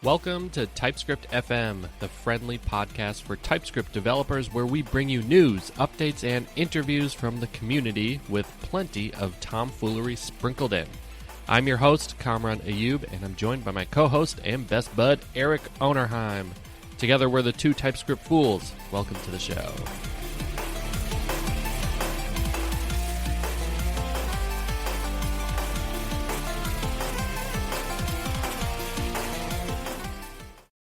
Welcome to TypeScript FM, the friendly podcast for TypeScript developers where we bring you news, updates, and interviews from the community with plenty of tomfoolery sprinkled in. I'm your host, Kamran Erik, and I'm joined by my co-host and best bud, Erik IRL. Together, we're the two TypeScript fools. Welcome to the show.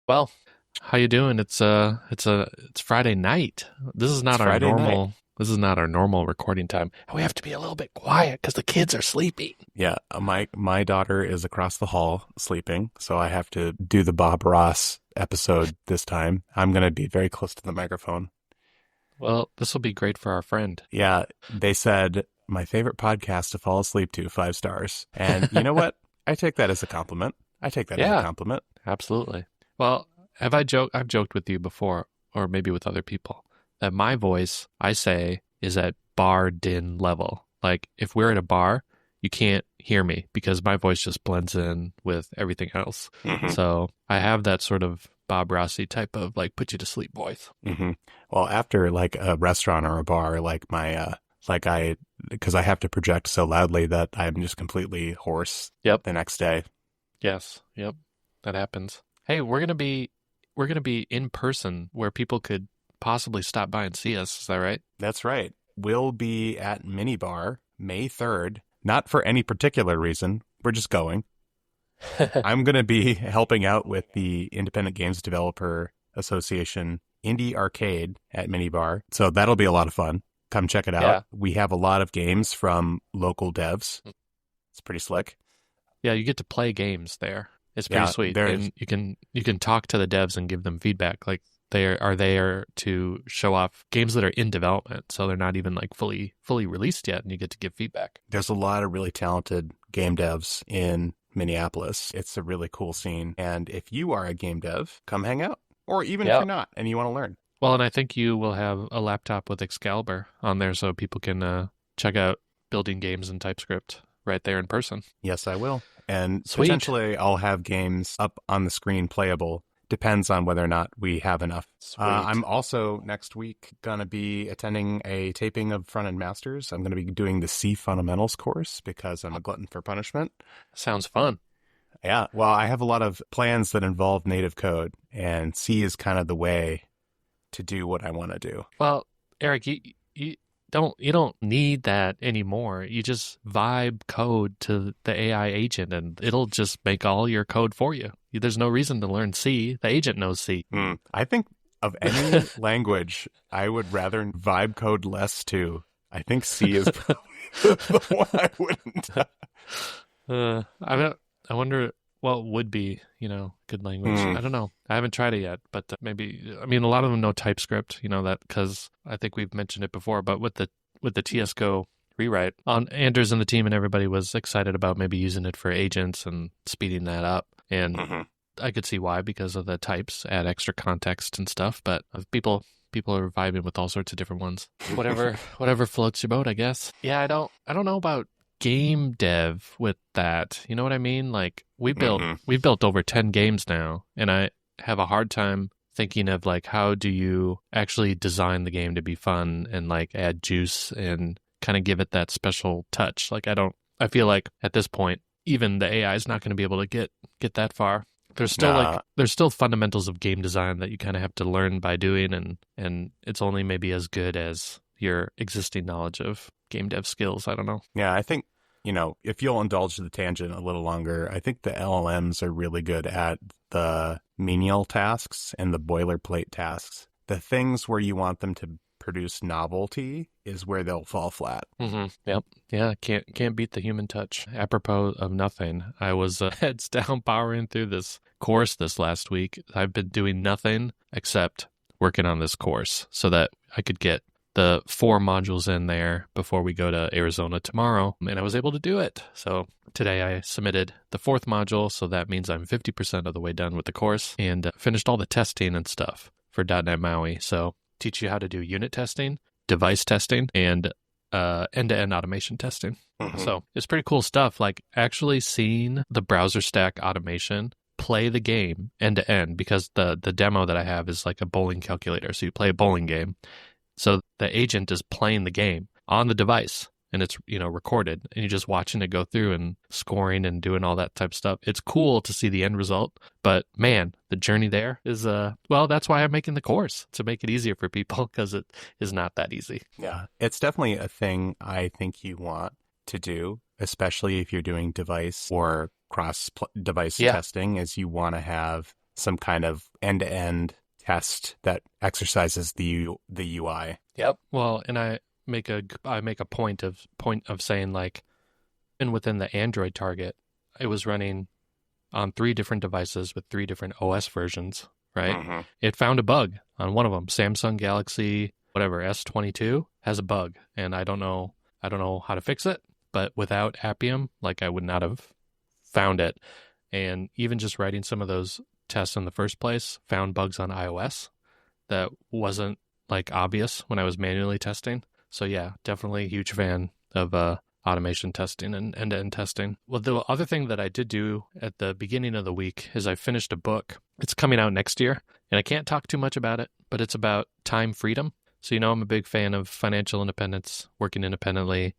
Well, how you doing? It's Friday night. This is not our normal. This is not our normal recording time. We have to be a little bit quiet because the kids are sleeping. Yeah, my daughter is across the hall sleeping, so I have to do the Bob Ross episode this time. I'm going to be very close to the microphone. Well, this will be great for our friend. Yeah, they said my favorite podcast to fall asleep to, 5 stars. And you know what? I take that as a compliment. As a compliment. Absolutely. Well, I've joked with you before, or maybe with other people, that my voice, I say, is at bar din level. Like, if we're at a bar, you can't hear me because my voice just blends in with everything else. Mm-hmm. So I have that sort of Bob Rossi type of, like, put you to sleep voice. Mm-hmm. Well, after, like, a restaurant or a bar, like, because I have to project so loudly that I'm just completely hoarse the next day. Yes. Yep. That happens. Hey, we're gonna be in person where people could possibly stop by and see us. Is that right? That's right. We'll be at Minibar May 3rd. Not for any particular reason. We're just going. I'm gonna be helping out with the Independent Games Developer Association Indie Arcade at Minibar. So that'll be a lot of fun. Come check it out. Yeah. We have a lot of games from local devs. It's pretty slick. Yeah, you get to play games there. It's pretty sweet. And you can talk to the devs and give them feedback. Like, they are there to show off games that are in development, so they're not even like fully released yet, and you get to give feedback. There's a lot of really talented game devs in Minneapolis. It's a really cool scene. And if you are a game dev, come hang out. Or even if you're not and you want to learn. Well, and I think you will have a laptop with Excalibur on there so people can check out building games in TypeScript right there in person. Yes, I will. And potentially I'll have games up on the screen playable. Depends on whether or not we have enough. I'm also next week going to be attending a taping of Frontend Masters. I'm going to be doing the C Fundamentals course because I'm a glutton for punishment. Sounds fun. Yeah. Well, I have a lot of plans that involve native code, and C is kind of the way to do what I want to do. Well, Erik, you don't need that anymore. You just vibe code to the AI agent and it'll just make all your code for you. There's no reason to learn C. The agent knows C. I think of any language, I would rather vibe code less to. I think C is probably the one I wouldn't. I wonder what would be, good language. I don't know. I haven't tried it yet, but maybe, a lot of them know TypeScript, that because I think we've mentioned it before, but with the TSGO rewrite, Anders and the team and everybody was excited about maybe using it for agents and speeding that up. And I could see why, because of the types, add extra context and stuff, but people are vibing with all sorts of different ones. Whatever floats your boat, I guess. Yeah, I don't know about game dev with that. You know what I mean? Like, we've built over 10 games now, and I have a hard time thinking of like, how do you actually design the game to be fun and like add juice and kind of give it that special touch. Like, I feel like at this point, even the AI is not going to be able to get that far. There's still fundamentals of game design that you kind of have to learn by doing, and it's only maybe as good as your existing knowledge of game dev skills. I don't know. Yeah, I think, if you'll indulge the tangent a little longer, I think the LLMs are really good at the menial tasks and the boilerplate tasks. The things where you want them to produce novelty is where they'll fall flat. Mm-hmm. Yep. Yeah, can't beat the human touch. Apropos of nothing, I was heads down powering through this course this last week. I've been doing nothing except working on this course so that I could get the 4 modules in there before we go to Arizona tomorrow, and I was able to do it. So today I submitted the 4th module, so that means I'm 50% of the way done with the course, and finished all the testing and stuff for .NET MAUI. So teach you how to do unit testing, device testing, and end-to-end automation testing. Mm-hmm. So it's pretty cool stuff, like actually seeing the browser stack automation play the game end to end, because the demo that I have is like a bowling calculator. So you play a bowling game. So the agent is playing the game on the device, and it's, recorded, and you're just watching it go through and scoring and doing all that type of stuff. It's cool to see the end result, but man, the journey there is, that's why I'm making the course, to make it easier for people, because it is not that easy. Yeah, it's definitely a thing I think you want to do, especially if you're doing device or cross-device testing, is you want to have some kind of end-to-end test that exercises the UI. Yep. Well, and I make a point of saying, like, and within the Android target, it was running on 3 different devices with 3 different OS versions, right? Mm-hmm. It found a bug on one of them. Samsung Galaxy, whatever, S22 has a bug, and I don't know how to fix it, but without Appium, like, I would not have found it. And even just writing some of those tests in the first place found bugs on iOS that wasn't, like, obvious when I was manually testing. So yeah, definitely a huge fan of automation testing and end-to-end testing. Well, the other thing that I did do at the beginning of the week is I finished a book. It's coming out next year, and I can't talk too much about it, but it's about time freedom. So, I'm a big fan of financial independence, working independently.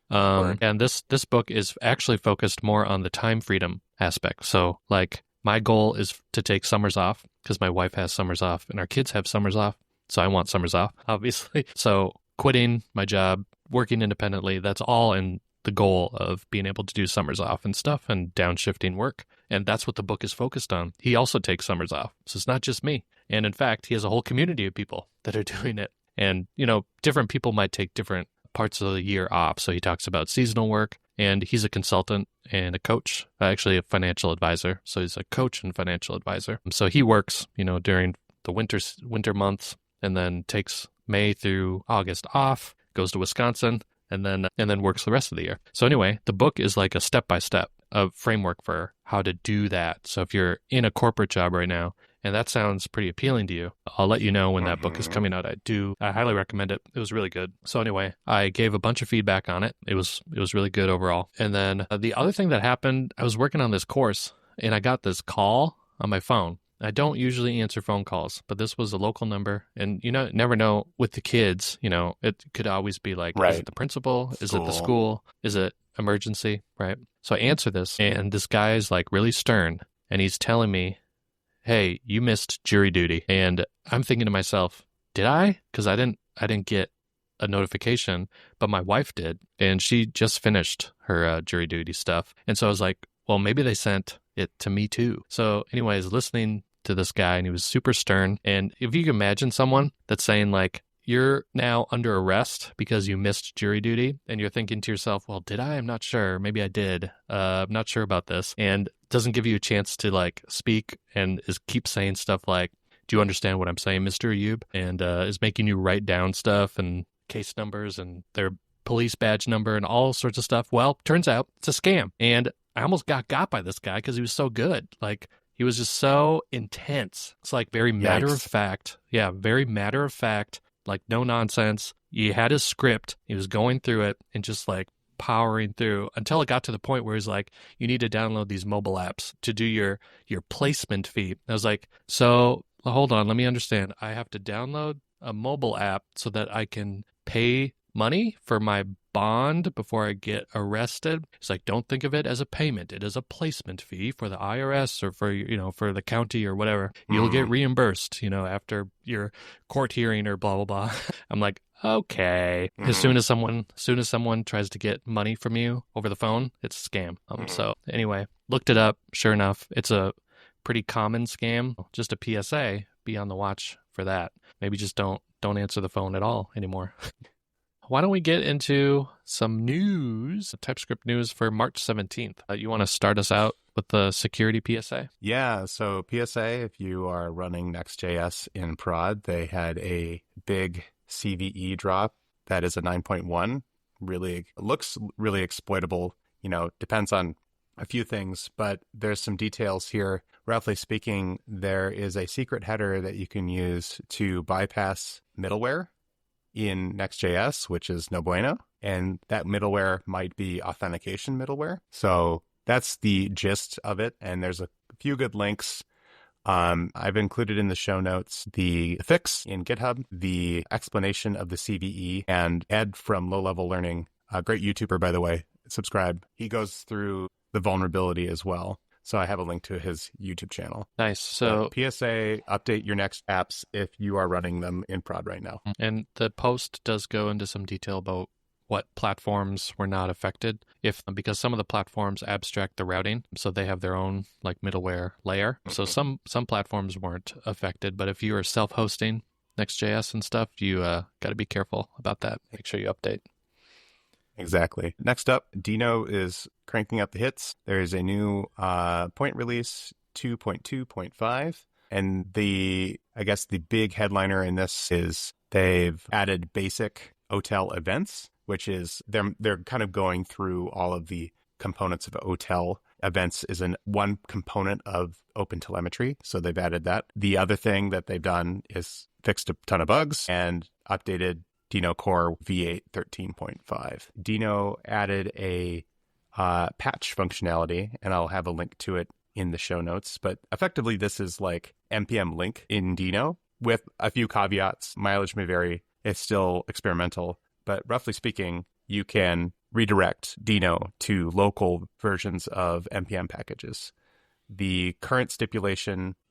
And this book is actually focused more on the time freedom aspect. So, like, my goal is to take summers off, because my wife has summers off and our kids have summers off. So I want summers off, obviously. So quitting my job, working independently, that's all in the goal of being able to do summers off and stuff and downshifting work. And that's what the book is focused on. He also takes summers off. So it's not just me. And in fact, he has a whole community of people that are doing it. And, different people might take different parts of the year off. So he talks about seasonal work, and he's a consultant and a coach, actually a financial advisor. So he's a coach and financial advisor. So he works, during the winter months, and then takes May through August off, goes to Wisconsin, and then works the rest of the year. So anyway, the book is like a step-by-step of framework for how to do that. So if you're in a corporate job right now, and that sounds pretty appealing to you, I'll let you know when that book is coming out. I highly recommend it. It was really good. So anyway, I gave a bunch of feedback on it. It was really good overall. And then the other thing that happened, I was working on this course, and I got this call on my phone. I don't usually answer phone calls, but this was a local number, and never know with the kids, it could always be like, right. Is it the principal? Is it the school? Is it emergency? Right. So I answer this, and this guy is like really stern, and he's telling me, hey, you missed jury duty. And I'm thinking to myself, did I? Because I didn't get a notification, but my wife did, and she just finished her jury duty stuff. And so I was like, well, maybe they sent it to me too. So anyways, listening to this guy, and he was super stern. And if you can imagine someone that's saying, like, you're now under arrest because you missed jury duty, and you're thinking to yourself, well, did I? I'm not sure. Maybe I did. I'm not sure about this. And doesn't give you a chance to, like, speak, and keep saying stuff like, do you understand what I'm saying, Mr. Ayub? And is making you write down stuff and case numbers and their police badge number and all sorts of stuff. Well, turns out it's a scam. And I almost got by this guy because he was so good. Like, he was just so intense. It's like very matter of fact. Yeah, very matter of fact, like no nonsense. He had his script. He was going through it and just like powering through until it got to the point where he's like, you need to download these mobile apps to do your placement fee. I was like, so hold on, let me understand. I have to download a mobile app so that I can pay money for my bond before I get arrested. It's like, don't think of it as a payment. It is a placement fee for the IRS or for the county or whatever. You'll get reimbursed, after your court hearing or blah, blah, blah. I'm like, okay. As soon as someone tries to get money from you over the phone, it's a scam. So anyway, looked it up. Sure enough, it's a pretty common scam. Just a PSA, be on the watch for that. Maybe just don't answer the phone at all anymore. Why don't we get into some news, TypeScript news for March 17th? You want to start us out with the security PSA? Yeah, so PSA, if you are running Next.js in prod, they had a big CVE drop that is a 9.1. Really looks really exploitable. Depends on a few things, but there's some details here. Roughly speaking, there is a secret header that you can use to bypass middleware in Next.js, which is no bueno. And that middleware might be authentication middleware. So that's the gist of it. And there's a few good links. I've included in the show notes the fix in GitHub, the explanation of the CVE, and Ed from Low Level Learning, a great YouTuber, by the way, subscribe. He goes through the vulnerability as well. So I have a link to his YouTube channel. Nice. So PSA, update your Next apps if you are running them in prod right now. And the post does go into some detail about what platforms were not affected, because some of the platforms abstract the routing, so they have their own like middleware layer. So some platforms weren't affected, but if you are self-hosting Next.js and stuff, you got to be careful about that. Make sure you update. Exactly. Next up, Deno is cranking up the hits. There is a new point release 2.2.5, and I guess the big headliner in this is they've added basic OTel events, which is they're kind of going through all of the components of OTel. Events is one component of OpenTelemetry, so they've added that. The other thing that they've done is fixed a ton of bugs and updated Deno Core V8 13.5. Deno added a patch functionality, and I'll have a link to it in the show notes. But effectively, this is like npm link in Deno with a few caveats. Mileage may vary. It's still experimental. But roughly speaking, you can redirect Deno to local versions of npm packages. The current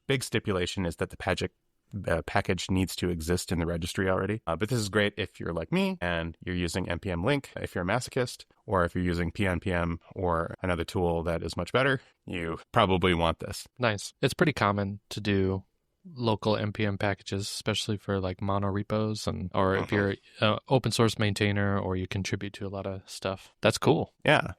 big stipulation, is that the package needs to exist in the registry already. But this is great if you're like me and you're using npm link. If you're a masochist, or if you're using pnpm or another tool that is much better, you probably want this. Nice. It's pretty common to do local npm packages, especially for like mono repos, or if you're an open source maintainer or you contribute to a lot of stuff. That's cool. Yeah.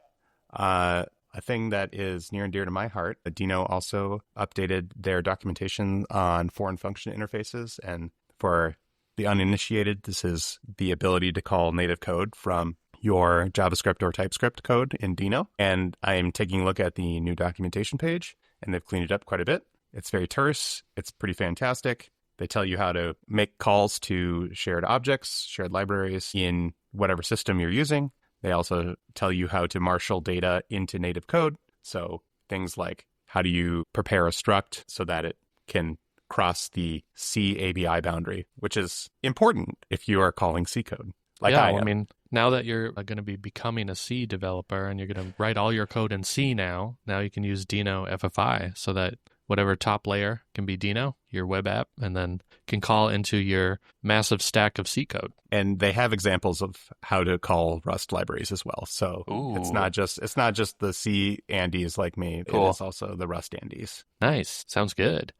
A thing that is near and dear to my heart, Deno also updated their documentation on foreign function interfaces. And for the uninitiated, this is the ability to call native code from your JavaScript or TypeScript code in Deno. And I am taking a look at the new documentation page, and they've cleaned it up quite a bit. It's very terse. It's pretty fantastic. They tell you how to make calls to shared objects, shared libraries in whatever system you're using. They also tell you how to marshal data into native code. So things like, how do you prepare a struct so that it can cross the C ABI boundary, which is important if you are calling C code. Like I mean, now that you're going to be becoming a C developer and you're going to write all your code in C now you can use Deno FFI so that whatever top layer can be Deno, your web app, and then can call into your massive stack of C code. And they have examples of how to call Rust libraries as well. So it's not just the C Andes like me. Cool. It is also the Rust Andes. Nice. Sounds good.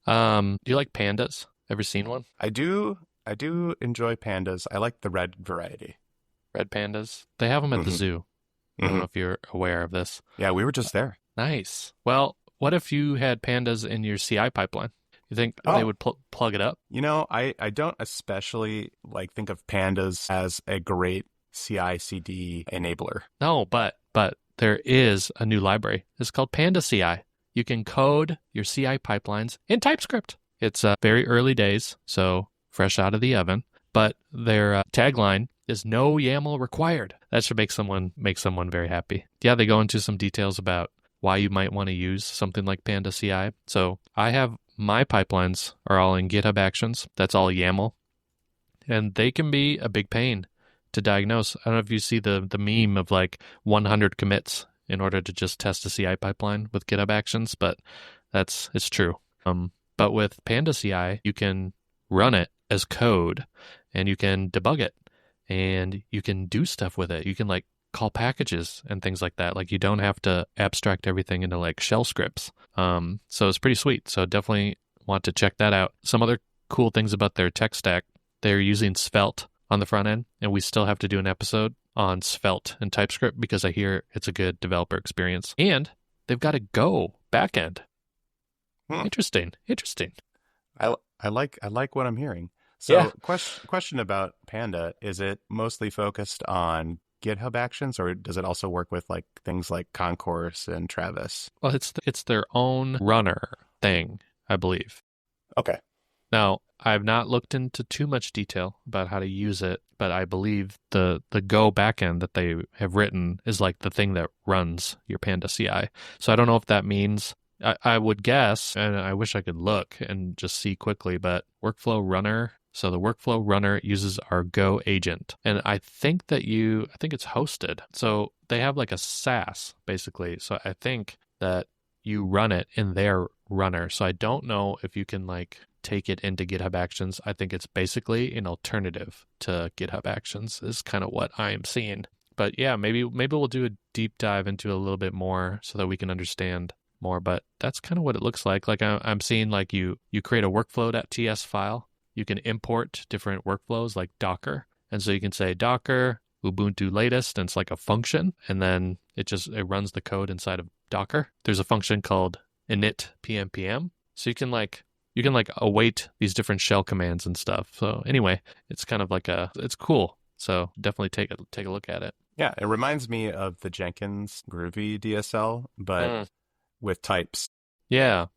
Do you like pandas? Ever seen one? I do enjoy pandas. I like the red variety. Red pandas? They have them at the zoo. I don't know if you're aware of this. Yeah, we were just there. Nice. Well, what if you had pandas in your CI pipeline? You think they would plug it up? You know, I don't especially think of pandas as a great CI/CD enabler. No, but there is a new library. It's called PandaCI. You can code your CI pipelines in TypeScript. It's very early days, so fresh out of the oven. But their tagline is no YAML required. That should make someone very happy. Yeah, they go into some details about why you might want to use something like PandaCI. So I have my pipelines are all in GitHub Actions. That's all YAML. And they can be a big pain to diagnose. I don't know if you see the meme of 100 commits in order to just test a CI pipeline with GitHub Actions, but it's true. But with PandaCI, you can run it as code and you can debug it and you can do stuff with it. You can call packages and things like that. You don't have to abstract everything into shell scripts. So it's pretty sweet. So definitely want to check that out. Some other cool things about their tech stack, they're using Svelte on the front end, and we still have to do an episode on Svelte and TypeScript because I hear it's a good developer experience. And they've got a Go backend. Interesting. I like what I'm hearing. So question about Panda, is it mostly focused on GitHub Actions, or does it also work with things like Concourse and Travis? Well, it's their own runner thing, I believe. Okay. Now, I've not looked into too much detail about how to use it, but I believe the Go backend that they have written is the thing that runs your PandaCI. So I don't know if that means I would guess, and I wish I could look and just see quickly, but workflow runner. So the workflow runner uses our Go agent. And I think it's hosted. So they have like a SaaS basically. So I think that you run it in their runner. So I don't know if you can like take it into GitHub Actions. I think it's basically an alternative to GitHub Actions is kind of what I am seeing. But yeah, maybe we'll do a deep dive into a little bit more so that we can understand more. But that's kind of what it looks like. Like I'm seeing like you create a workflow.ts file. You can import different workflows like Docker. And so you can say Docker, Ubuntu latest, and it's like a function. And then it runs the code inside of Docker. There's a function called init pmpm. So you can await these different shell commands and stuff. So anyway, it's kind of like it's cool. So definitely take a look at it. Yeah, it reminds me of the Jenkins Groovy DSL, but with types. Yeah.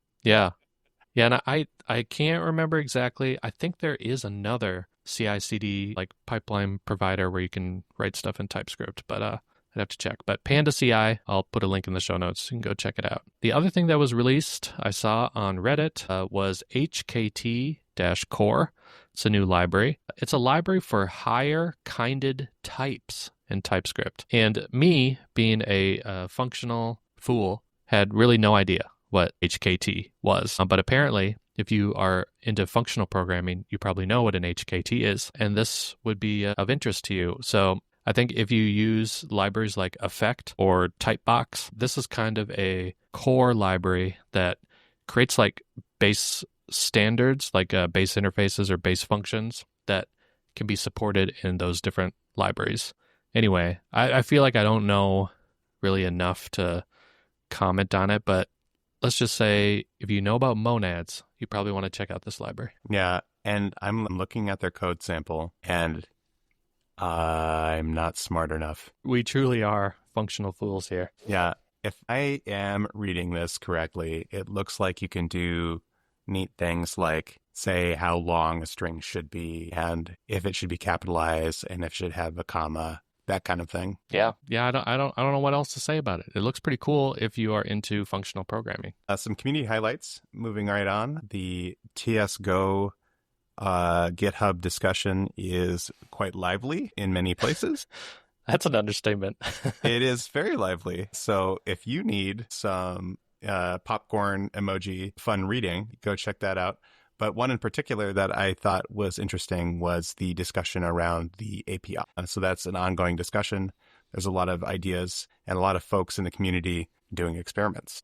And I can't remember exactly. I think there is another CI/CD like pipeline provider where you can write stuff in TypeScript, but I'd have to check. But PandaCI, I'll put a link in the show notes. You can go check it out. The other thing that was released, I saw on Reddit, was HKT Core. It's a new library. It's a library for higher kinded types in TypeScript. And me, being a functional fool, had really no idea what HKT was. But apparently, if you are into functional programming, you probably know what an HKT is. And this would be of interest to you. So I think if you use libraries like Effect or Typebox, this is kind of a core library that creates like base standards, like base interfaces or base functions that can be supported in those different libraries. Anyway, I feel like I don't know really enough to comment on it, but let's just say if you know about monads, you probably want to check out this library. Yeah, and I'm looking at their code sample, and I'm not smart enough. We truly are functional fools here. Yeah, if I am reading this correctly, it looks like you can do neat things like say how long a string should be and if it should be capitalized and if it should have a comma, that kind of thing. Yeah. I don't know what else to say about it. It looks pretty cool if you are into functional programming. Some community highlights. Moving right on, the TSGo GitHub discussion is quite lively in many places. That's an understatement. It is very lively. So if you need some popcorn emoji fun reading, go check that out. But one in particular that I thought was interesting was the discussion around the API. So that's an ongoing discussion. There's a lot of ideas and a lot of folks in the community doing experiments.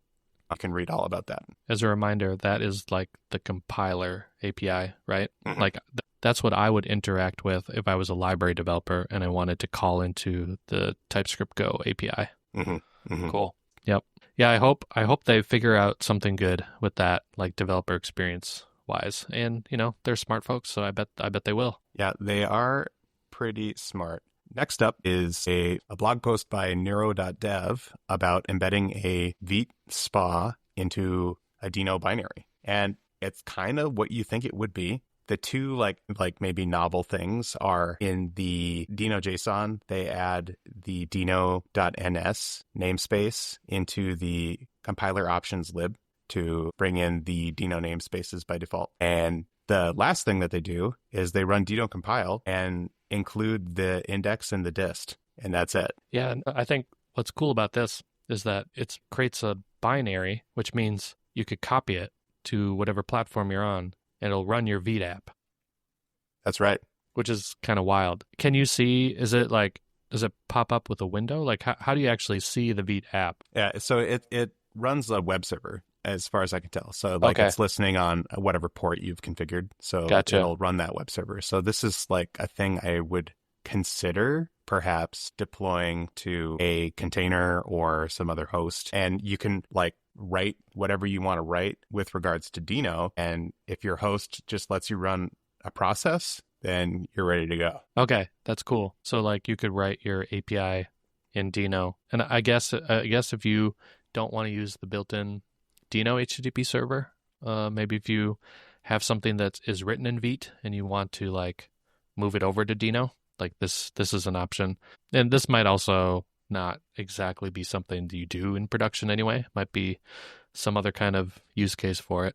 You can read all about that. As a reminder, that is like the compiler API, right? Mm-hmm. Like that's what I would interact with if I was a library developer and I wanted to call into the TypeScript Go API. Mm-hmm. Mm-hmm. Cool. Yep. Yeah, I hope they figure out something good with that, like developer experience wise. And, they're smart folks, so I bet they will. Yeah, they are pretty smart. Next up is a blog post by Neuro.dev about embedding a Vite SPA into a Deno binary. And it's kind of what you think it would be. The two like maybe novel things are in the Deno JSON, they add the Deno.ns namespace into the compiler options lib to bring in the Deno namespaces by default. And the last thing that they do is they run Deno compile and include the index and the dist, and that's it. Yeah, and I think what's cool about this is that it creates a binary, which means you could copy it to whatever platform you're on, and it'll run your Vite app. That's right. Which is kind of wild. Can you see, does it pop up with a window? Like, how do you actually see the Vite app? Yeah, so it runs a web server, as far as I can tell. So It's listening on whatever port you've configured. So Gotcha. It'll run that web server. So this is like a thing I would consider perhaps deploying to a container or some other host. And you can write whatever you want to write with regards to Deno. And if your host just lets you run a process, then you're ready to go. Okay, that's cool. So you could write your API in Deno. And I guess if you don't want to use the built-in Deno HTTP server, maybe if you have something that is written in Vite and you want to move it over to Deno, this is an option. And this might also not exactly be something that you do in production anyway. It might be some other kind of use case for it.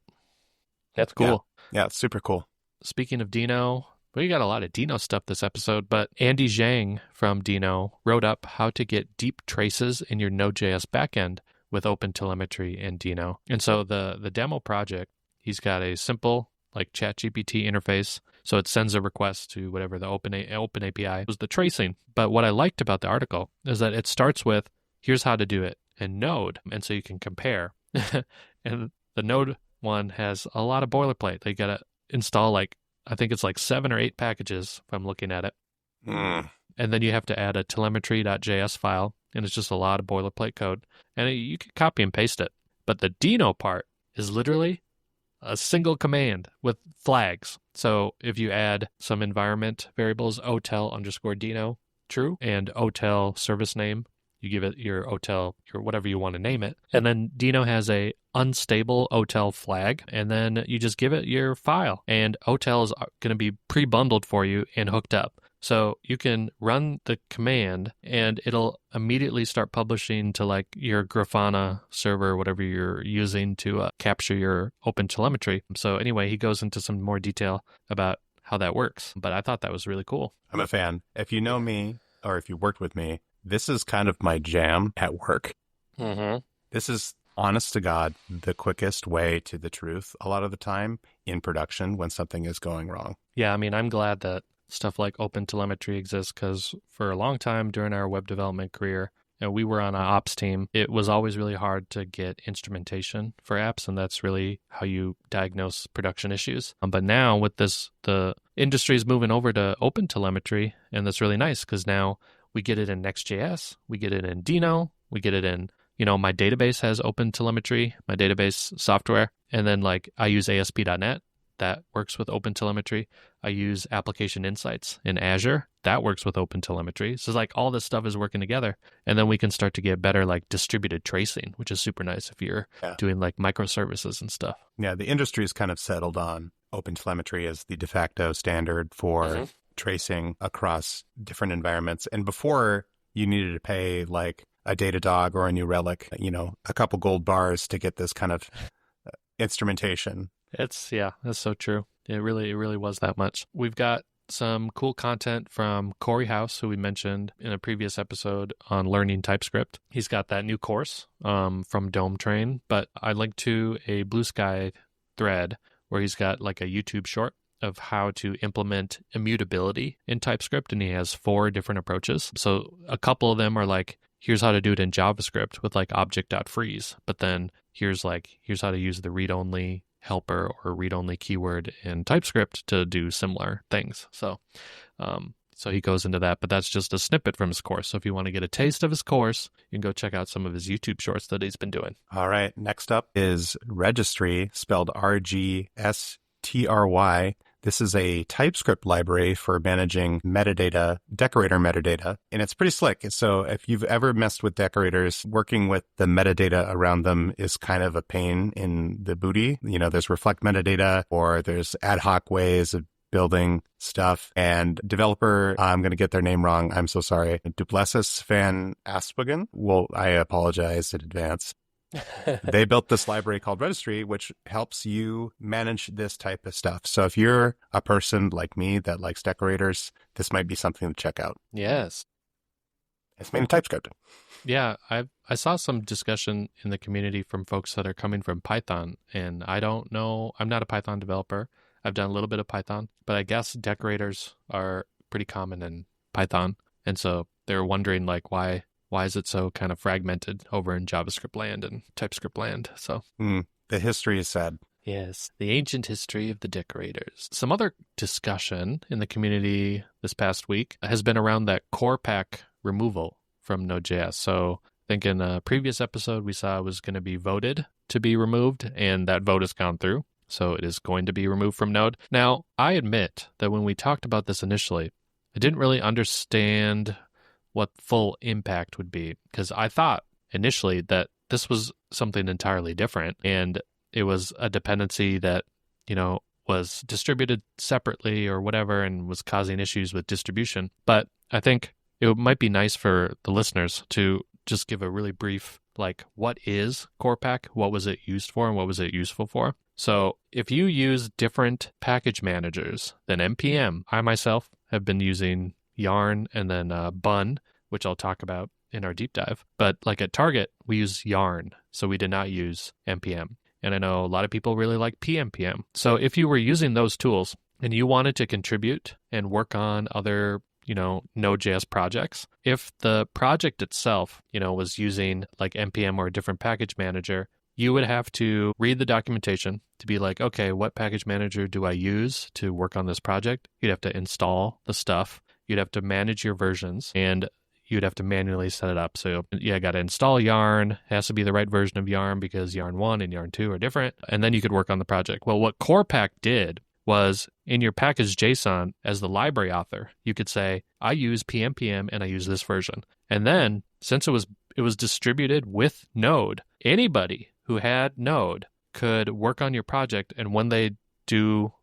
That's cool. Yeah, it's super cool. Speaking of Deno, we got a lot of Deno stuff this episode, but Andy Jiang from Deno wrote up how to get deep traces in your Node.js backend with OpenTelemetry and Deno. And so the demo project, he's got a simple like ChatGPT interface. So it sends a request to whatever the open API was the tracing. But what I liked about the article is that it starts with, here's how to do it in Node. And so you can compare. And the Node one has a lot of boilerplate. They got to install I think it's 7 or 8 packages if I'm looking at it. And then you have to add a telemetry.js file, and it's just a lot of boilerplate code. And you can copy and paste it. But the Deno part is literally a single command with flags. So if you add some environment variables, OTel_Deno true, and OTel service name, you give it your OTel, your whatever you want to name it. And then Deno has a unstable OTel flag, and then you just give it your file. And OTel is going to be pre-bundled for you and hooked up. So you can run the command, and it'll immediately start publishing to your Grafana server, whatever you're using to capture your OpenTelemetry. So anyway, he goes into some more detail about how that works. But I thought that was really cool. I'm a fan. If you know me, or if you worked with me, this is kind of my jam at work. Mm-hmm. This is, honest to God, the quickest way to the truth a lot of the time in production when something is going wrong. Yeah, I mean, I'm glad that stuff like OpenTelemetry exists because for a long time during our web development career, we were on an ops team. It was always really hard to get instrumentation for apps, and that's really how you diagnose production issues. But now with this, the industry is moving over to OpenTelemetry, and that's really nice because now we get it in Next.js, we get it in Deno, we get it in, my database has OpenTelemetry, my database software, and then I use ASP.NET. That works with OpenTelemetry. I use Application Insights in Azure. That works with OpenTelemetry. So all this stuff is working together. And then we can start to get better distributed tracing, which is super nice if you're doing microservices and stuff. Yeah, the industry's kind of settled on OpenTelemetry as the de facto standard for tracing across different environments. And before, you needed to pay a Datadog or a New Relic, a couple gold bars to get this kind of instrumentation. That's so true. It really was that much. We've got some cool content from Cory House, who we mentioned in a previous episode on learning TypeScript. He's got that new course from Dome Train, but I linked to a Blue Sky thread where he's got a YouTube short of how to implement immutability in TypeScript, and he has 4 different approaches. So a couple of them are here's how to do it in JavaScript with object.freeze, but then here's how to use the read-only helper or read-only keyword in TypeScript to do similar things. So he goes into that, but that's just a snippet from his course. So if you want to get a taste of his course, you can go check out some of his YouTube shorts that he's been doing. All right. Next up is RGSTRY, spelled RGSTRY. This is a TypeScript library for managing metadata, decorator metadata, and it's pretty slick. So if you've ever messed with decorators, working with the metadata around them is kind of a pain in the booty. There's reflect metadata, or there's ad hoc ways of building stuff. And developer, I'm going to get their name wrong. I'm so sorry. Duplessis Van Aspingen. Well, I apologize in advance. They built this library called RGSTRY, which helps you manage this type of stuff. So if you're a person like me that likes decorators, this might be something to check out. Yes. It's made in TypeScript. Yeah, I saw some discussion in the community from folks that are coming from Python, and I don't know, I'm not a Python developer. I've done a little bit of Python, but I guess decorators are pretty common in Python. And so they're wondering why is it so kind of fragmented over in JavaScript land and TypeScript land? So the history is sad. Yes, the ancient history of the decorators. Some other discussion in the community this past week has been around that Corepack removal from Node.js. So I think in a previous episode, we saw it was going to be voted to be removed, and that vote has gone through. So it is going to be removed from Node. Now, I admit that when we talked about this initially, I didn't really understand what full impact would be, because I thought initially that this was something entirely different, and it was a dependency that, was distributed separately or whatever and was causing issues with distribution. But I think it might be nice for the listeners to just give a really brief, like, what is Corepack? What was it used for and what was it useful for? So if you use different package managers than NPM, I myself have been using Yarn and then Bun, which I'll talk about in our deep dive. But like at Target, we use Yarn, so we did not use NPM. And I know a lot of people really like PNPM. So if you were using those tools and you wanted to contribute and work on other, Node.js projects, if the project itself, was using like NPM or a different package manager, you would have to read the documentation to be like, okay, what package manager do I use to work on this project? You'd have to install the stuff. You'd have to manage your versions, and you'd have to manually set it up. So I got to install Yarn. It has to be the right version of Yarn because Yarn 1 and Yarn 2 are different. And then you could work on the project. Well, what Corepack did was in your package JSON as the library author, you could say, I use PNPM and I use this version. And then since it was distributed with Node, anybody who had Node could work on your project. And when they do,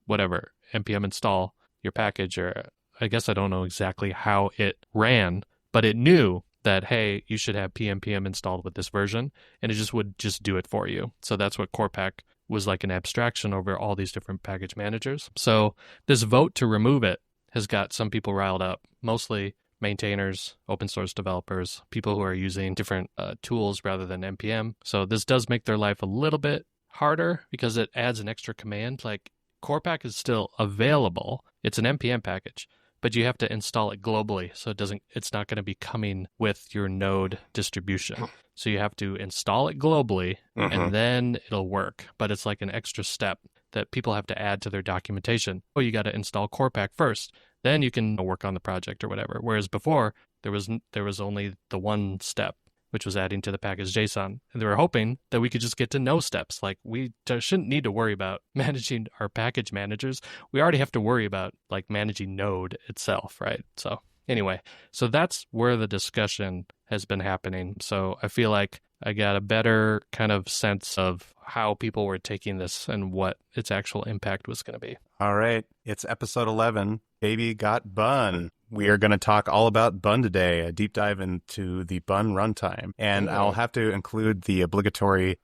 whatever, NPM install your package, or I guess I don't know exactly how it ran, but it knew that, hey, you should have PNPM installed with this version, and it would do it for you. So that's what Corepack was like, an abstraction over all these different package managers. So this vote to remove it has got some people riled up, mostly maintainers, open source developers, people who are using different tools rather than NPM. So this does make their life a little bit harder because it adds an extra command. Like Corepack is still available. It's an NPM package, but you have to install it globally. So it's not going to be coming with your Node distribution. So you have to install it globally and then it'll work. But it's like an extra step that people have to add to their documentation. Oh, you got to install Corepack first. Then you can work on the project or whatever. Whereas before, there was only the one step, which was adding to the package JSON. And they were hoping that we could just get to no steps. Like we shouldn't need to worry about managing our package managers. We already have to worry about like managing Node itself, right? So anyway, so that's where the discussion has been happening. So I feel like I got a better kind of sense of how people were taking this and what its actual impact was going to be. All right. It's episode 11, Baby Got Bun. We are going to talk all about Bun today, a deep dive into the Bun runtime. And I'll have to include the obligatory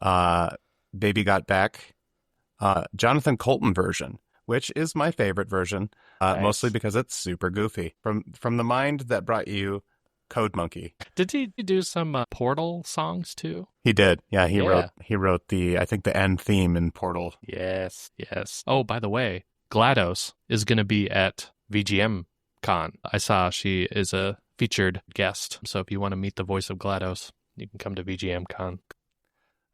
Baby Got Back Jonathan Colton version, which is my favorite version, nice. Mostly because it's super goofy. From the mind that brought you Code Monkey. Did he do some Portal songs too? He did. Yeah, he wrote the end theme in Portal. Yes. Oh, by the way, GLaDOS is going to be at VGM Con. I saw she is a featured guest. So if you want to meet the voice of GLaDOS, you can come to VGM Con.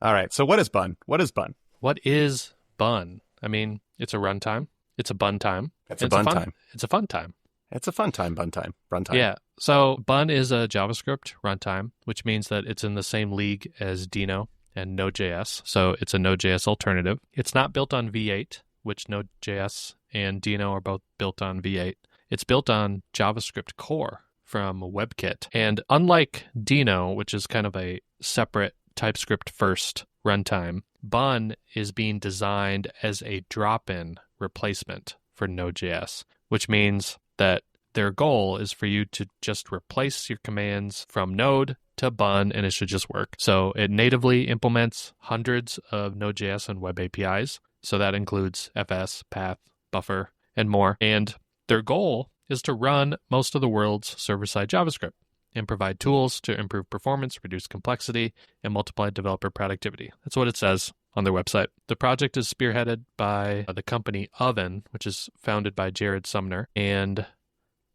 All right. So what is Bun? What is Bun? What is Bun? I mean, it's a runtime. It's a bun time. It's a bun time. It's a fun time. It's a fun time, runtime. Yeah. So Bun is a JavaScript runtime, which means that it's in the same league as Deno and Node.js. So it's a Node.js alternative. It's not built on V8, which Node.js and Deno are both built on V8. It's built on JavaScript Core from WebKit. And unlike Deno, which is kind of a separate TypeScript first runtime, Bun is being designed as a drop-in replacement for Node.js, which means that their goal is for you to just replace your commands from Node to Bun, and it should just work. So it natively implements hundreds of Node.js and web APIs. So that includes FS, Path, Buffer, and more. And their goal is to run most of the world's server-side JavaScript and provide tools to improve performance, reduce complexity, and multiply developer productivity. That's what it says on their website. The project is spearheaded by the company Oven, which is founded by Jared Sumner, and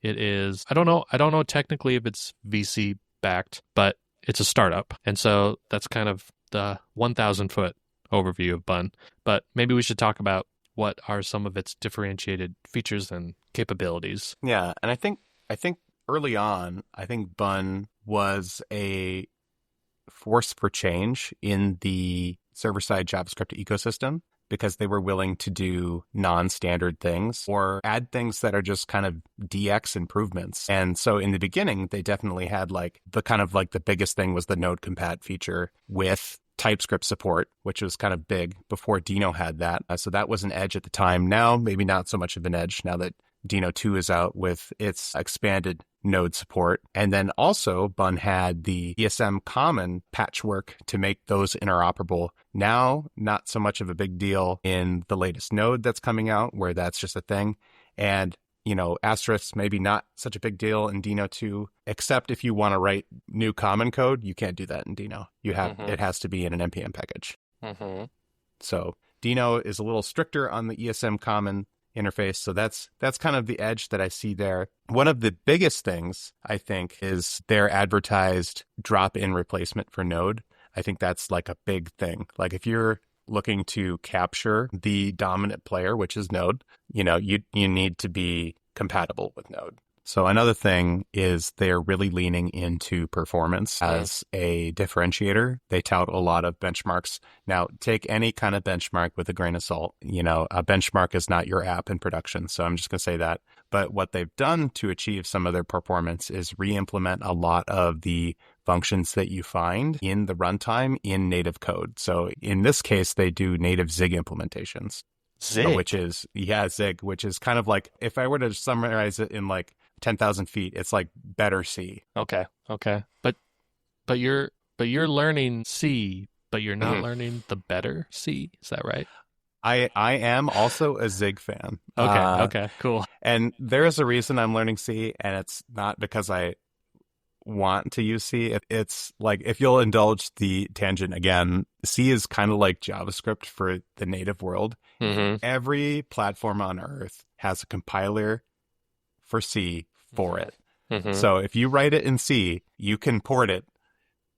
it is, I don't know technically if it's VC backed, but it's a startup. And so that's kind of the 1,000-foot overview of Bun. But maybe we should talk about what are some of its differentiated features and capabilities. Yeah, and I think early on, I think Bun was a force for change in the server-side JavaScript ecosystem because they were willing to do non-standard things or add things that are just kind of DX improvements. And so in the beginning, they definitely had the biggest thing was the node compat feature with TypeScript support, which was kind of big before Deno had that. So that was an edge at the time. Now, maybe not so much of an edge now that Deno 2 is out with its expanded Node support. And then also Bun had the ESM common patchwork to make those interoperable. Now, not so much of a big deal in the latest Node that's coming out, where that's just a thing. And, asterisks maybe not such a big deal in Deno 2, except if you want to write new common code, you can't do that in Deno. It has to be in an NPM package. So Deno is a little stricter on the ESM common interface. So that's kind of the edge that I see there. One of the biggest things, I think, is their advertised drop-in replacement for Node. I think that's like a big thing. Like if you're looking to capture the dominant player, which is Node, you need to be compatible with Node. So another thing is they're really leaning into performance as a differentiator. They tout a lot of benchmarks. Now, take any kind of benchmark with a grain of salt. A benchmark is not your app in production. So I'm just going to say that. But what they've done to achieve some of their performance is re-implement a lot of the functions that you find in the runtime in native code. So in this case, they do native Zig implementations. Zig? Zig, which is kind of like, if I were to summarize it in like 10,000 feet, it's like better C. Okay. But you're learning C, but you're not learning the better C. Is that right? I am also a Zig fan. Okay, cool. And there is a reason I'm learning C, and it's not because I want to use C. It's like, if you'll indulge the tangent again, C is kind of like JavaScript for the native world. Every platform on earth has a compiler for C for it. So if you write it in C, you can port it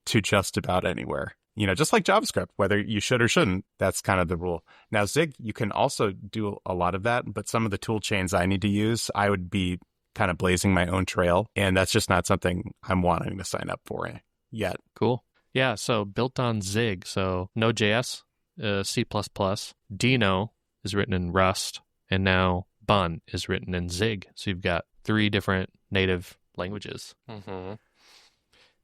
to just about anywhere. Just like JavaScript, whether you should or shouldn't, that's kind of the rule. Now, Zig, you can also do a lot of that, but some of the tool chains I need to use, I would be kind of blazing my own trail, and that's just not something I'm wanting to sign up for yet. Cool. Yeah, so built on Zig, so Node.js, C++, Deno is written in Rust, and now Bun is written in Zig. So you've got 3 different native languages.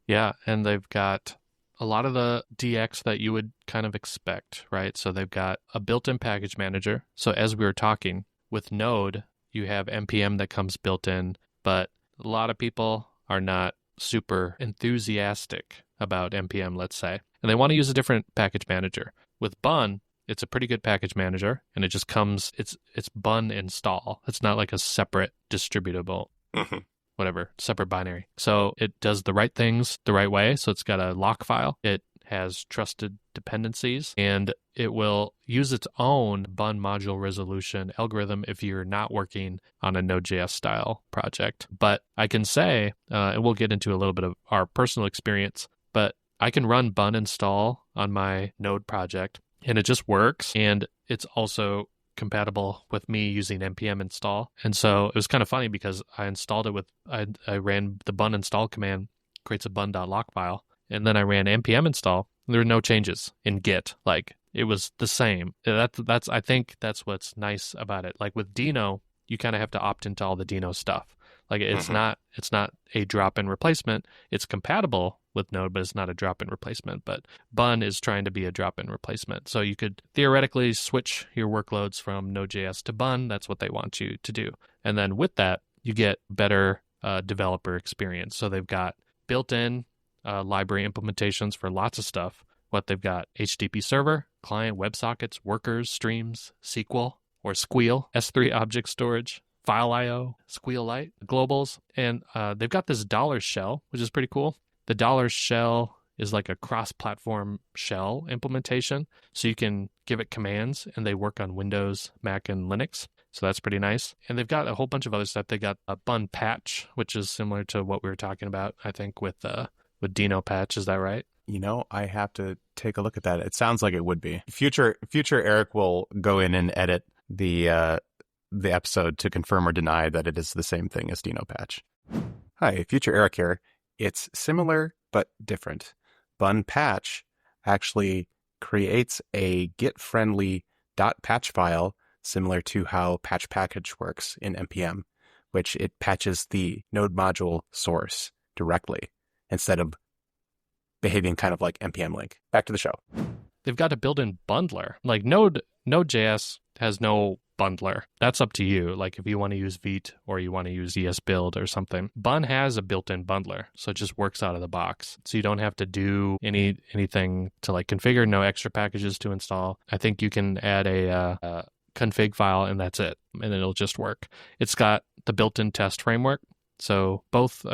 Yeah, and they've got a lot of the DX that you would kind of expect, right? So they've got a built-in package manager. So as we were talking, with Node, you have NPM that comes built in, but a lot of people are not super enthusiastic about NPM, let's say, and they want to use a different package manager. With Bun, it's a pretty good package manager, and it just comes, it's Bun install. It's not like a separate distributable, separate binary. So it does the right things the right way. So it's got a lock file. It has trusted dependencies, and it will use its own Bun module resolution algorithm if you're not working on a Node.js style project. But I can say, and we'll get into a little bit of our personal experience, but I can run Bun install on my Node project, and it just works. And it's also compatible with me using npm install. And so it was kind of funny because I installed it with, I ran the Bun install command, creates a bun.lock file, and then I ran npm install. There were no changes in Git. Like, it was the same. That's I think that's what's nice about it. Like with Deno, you kind of have to opt into all the Deno stuff. Like it's not a drop-in replacement. It's compatible with Node, but it's not a drop-in replacement. But Bun is trying to be a drop-in replacement. So you could theoretically switch your workloads from Node.js to Bun. That's what they want you to do. And then with that, you get better developer experience. So they've got built-in library implementations for lots of stuff. They've got HTTP server, client, WebSockets, workers, streams, SQL or Squeal, S3 object storage, File IO, SquealLite, globals, and they've got this dollar shell, which is pretty cool. The dollar shell is like a cross-platform shell implementation, so you can give it commands, and they work on Windows, Mac, and Linux. So that's pretty nice. And they've got a whole bunch of other stuff. They got a Bun patch, which is similar to what we were talking about, I think, with Deno patch. Is that right? I have to take a look at that. It sounds like it would be. Future Eric will go in and edit the episode to confirm or deny that it is the same thing as Deno patch. Hi, Future Eric here. It's similar but different. Bun patch actually creates a Git-friendly .patch file similar to how patch package works in npm, which it patches the node module source directly instead of behaving kind of like npm link. Back to the show. They've got a built-in bundler. Like Node.js has no bundler. That's up to you. Like if you want to use Vite or you want to use ESBuild or something. Bun has a built-in bundler, so it just works out of the box. So you don't have to do anything to like configure, no extra packages to install. I think you can add a config file and that's it, and it'll just work. It's got the built-in test framework. So both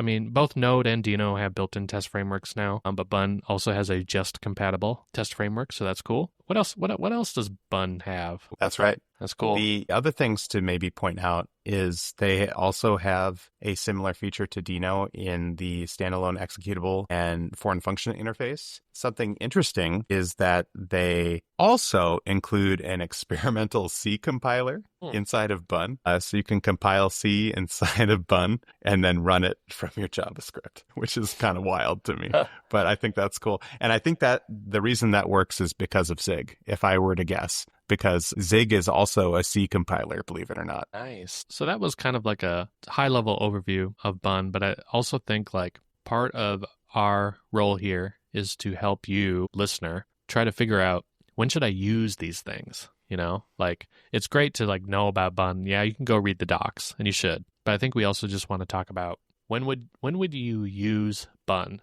Node and Dino have built-in test frameworks now, but Bun also has a Jest compatible test framework, so that's cool. What else? What else does Bun have? That's right. That's cool. The other things to maybe point out is they also have a similar feature to Dino in the standalone executable and foreign function interface. Something interesting is that they also include an experimental C compiler inside of Bun. So you can compile C inside of Bun and then run it from your JavaScript, which is kind of wild to me. But I think that's cool. And I think that the reason that works is because of Zig, if I were to guess. Because Zig is also a C compiler, believe it or not. Nice. So that was kind of like a high-level overview of Bun, but I also think like part of our role here is to help you, listener, try to figure out when should I use these things, you know? Like it's great to like know about Bun. Yeah, you can go read the docs, and you should. But I think we also just want to talk about when would you use Bun?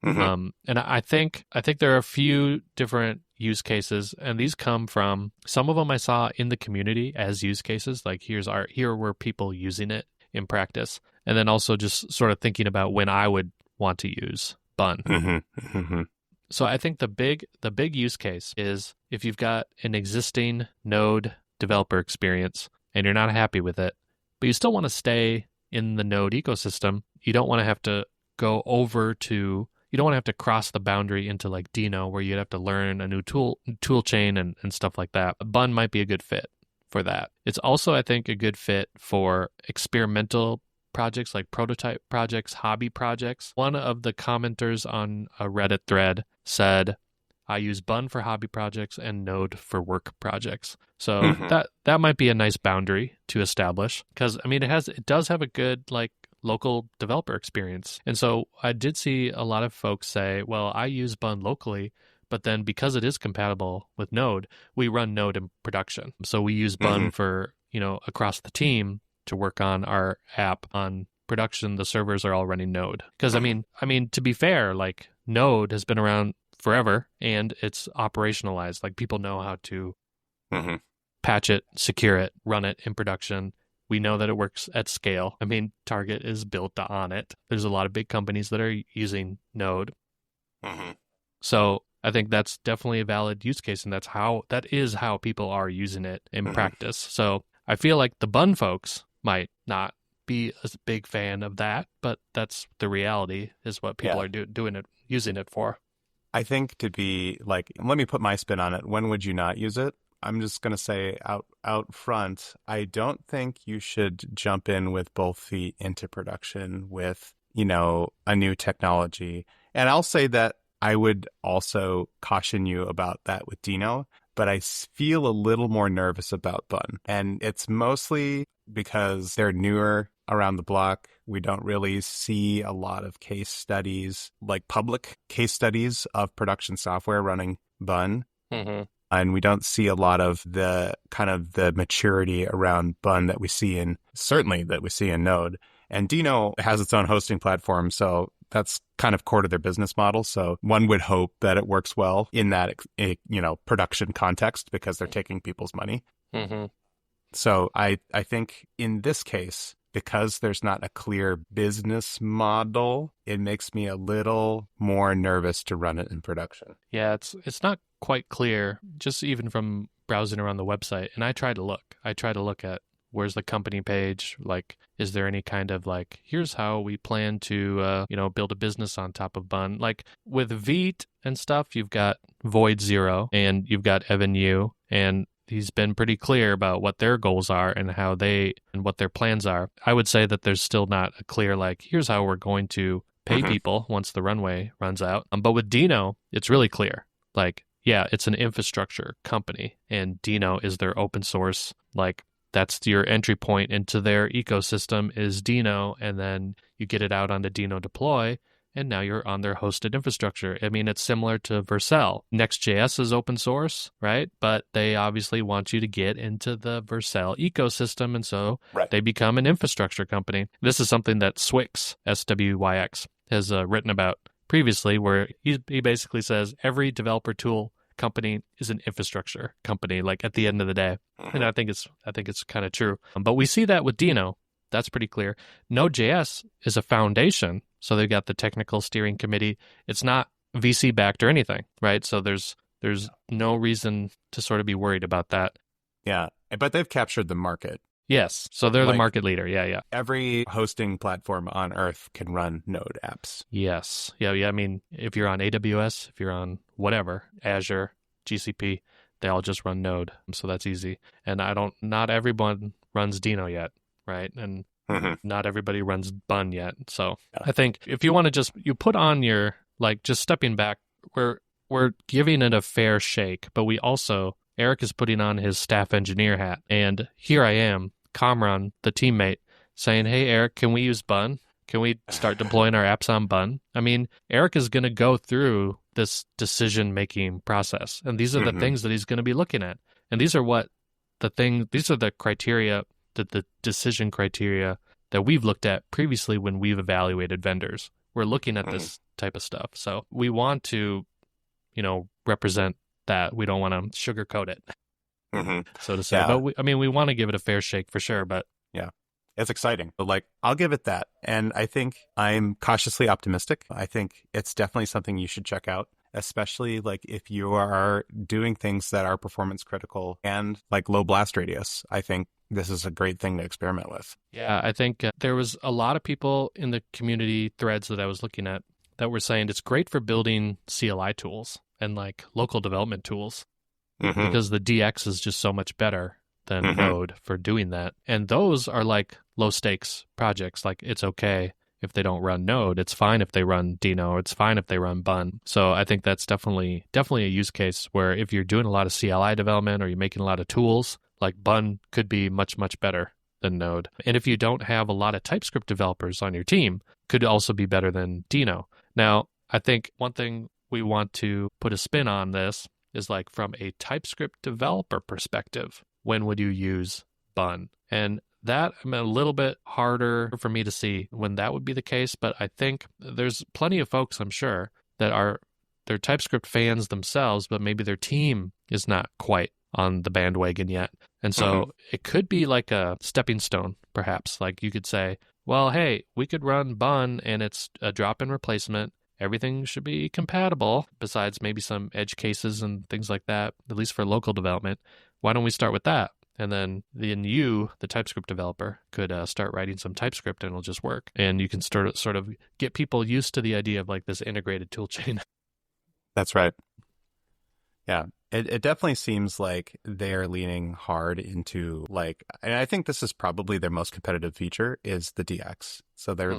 Mm-hmm. And I think there are a few different use cases, and these come from some of them I saw in the community as use cases. Like here were people using it in practice, and then also just sort of thinking about when I would want to use Bun. Mm-hmm. Mm-hmm. So I think the big use case is if you've got an existing Node developer experience and you're not happy with it, but you still want to stay in the Node ecosystem. You don't want to have to go over to. You don't want to have to cross the boundary into like Dino where you'd have to learn a new tool chain and stuff like that. Bun might be a good fit for that. It's also, I think, a good fit for experimental projects like prototype projects, hobby projects. One of the commenters on a Reddit thread said, I use Bun for hobby projects and Node for work projects. So that might be a nice boundary to establish because, I mean, it does have a good like local developer experience. And so I did see a lot of folks say, well, I use Bun locally, but then because it is compatible with Node, we run Node in production. So we use Bun for, across the team to work on our app on production. The servers are all running Node. Because I mean, to be fair, like Node has been around forever and it's operationalized. Like people know how to patch it, secure it, run it in production. We know that it works at scale. I mean, Target is built on it. There's a lot of big companies that are using Node. So I think that's definitely a valid use case, and that is how people are using it in practice. So I feel like the Bun folks might not be a big fan of that, but that's the reality is what people are using it for. I think to be like, let me put my spin on it. When would you not use it? I'm just going to say out front, I don't think you should jump in with both feet into production with, a new technology. And I'll say that I would also caution you about that with Dino, but I feel a little more nervous about Bun. And it's mostly because they're newer around the block. We don't really see a lot of case studies, like public case studies of production software running Bun. And we don't see a lot of the kind of the maturity around Bun that we see in Node. And Dino has its own hosting platform, so that's kind of core to their business model. So one would hope that it works well in that, production context because they're taking people's money. So I think in this case, because there's not a clear business model, it makes me a little more nervous to run it in production. Yeah, it's not quite clear, just even from browsing around the website. And I try to look at where's the company page, like, is there any kind of like, here's how we plan to, build a business on top of Bun. Like with Vite and stuff, you've got Void Zero and you've got Evan Yu, and he's been pretty clear about what their goals are and what their plans are. I would say that there's still not a clear, like, here's how we're going to pay people once the runway runs out. But with Dino, it's really clear. Like, yeah, it's an infrastructure company, and Dino is their open source. Like, that's your entry point into their ecosystem is Dino, and then you get it out onto Deno deploy, and now you're on their hosted infrastructure. I mean, it's similar to Vercel. Next.js is open source, right? But they obviously want you to get into the Vercel ecosystem, and so they become an infrastructure company. This is something that Swyx, SWYX, has written about previously, where he basically says every developer tool company is an infrastructure company, like at the end of the day. And I think it's kind of true. But we see that with Deno. That's pretty clear. Node.js is a foundation. So they've got the technical steering committee. It's not VC backed or anything, right? So there's no reason to sort of be worried about that. Yeah, but they've captured the market. Yes. So they're the market leader. Yeah. Every hosting platform on Earth can run Node apps. Yes. Yeah. I mean, if you're on AWS, if you're on whatever, Azure, GCP, they all just run Node. So that's easy. And not everyone runs Deno yet, right? And not everybody runs Bun yet. So I think if you want to you put on your, just stepping back, we're giving it a fair shake, but we also, Eric is putting on his staff engineer hat. And here I am, Kamran, the teammate, saying, hey, Eric, can we use Bun? Can we start deploying our apps on Bun? I mean, Eric is going to go through this decision-making process, and these are the things that he's going to be looking at. And these are the criteria, the decision criteria that we've looked at previously when we've evaluated vendors. We're looking at this type of stuff. So we want to, represent that. We don't want to sugarcoat it, so to say. Yeah. But we want to give it a fair shake for sure. But yeah, it's exciting. But I'll give it that. And I think I'm cautiously optimistic. I think it's definitely something you should check out, especially if you are doing things that are performance critical and low blast radius. I think this is a great thing to experiment with. Yeah, I think there was a lot of people in the community threads that I was looking at that were saying it's great for building CLI tools and local development tools because the DX is just so much better than Node for doing that. And those are low stakes projects. It's okay if they don't run Node. It's fine if they run Deno. It's fine if they run Bun. So I think that's definitely a use case where if you're doing a lot of CLI development or you're making a lot of tools, Bun could be much, much better than Node. And if you don't have a lot of TypeScript developers on your team, could also be better than Deno. Now, I think one thing we want to put a spin on this is from a TypeScript developer perspective, when would you use Bun? And that a little bit harder for me to see when that would be the case, but I think there's plenty of folks, I'm sure, that they're TypeScript fans themselves, but maybe their team is not quite on the bandwagon yet. And so it could be a stepping stone, perhaps. You could say, well, hey, we could run Bun and it's a drop-in replacement. Everything should be compatible, besides maybe some edge cases and things like that, at least for local development. Why don't we start with that? And then you, the TypeScript developer, could start writing some TypeScript and it'll just work. And you can sort of get people used to the idea of this integrated toolchain. That's right. Yeah, it definitely seems like they're leaning hard into and I think this is probably their most competitive feature is the DX. So they're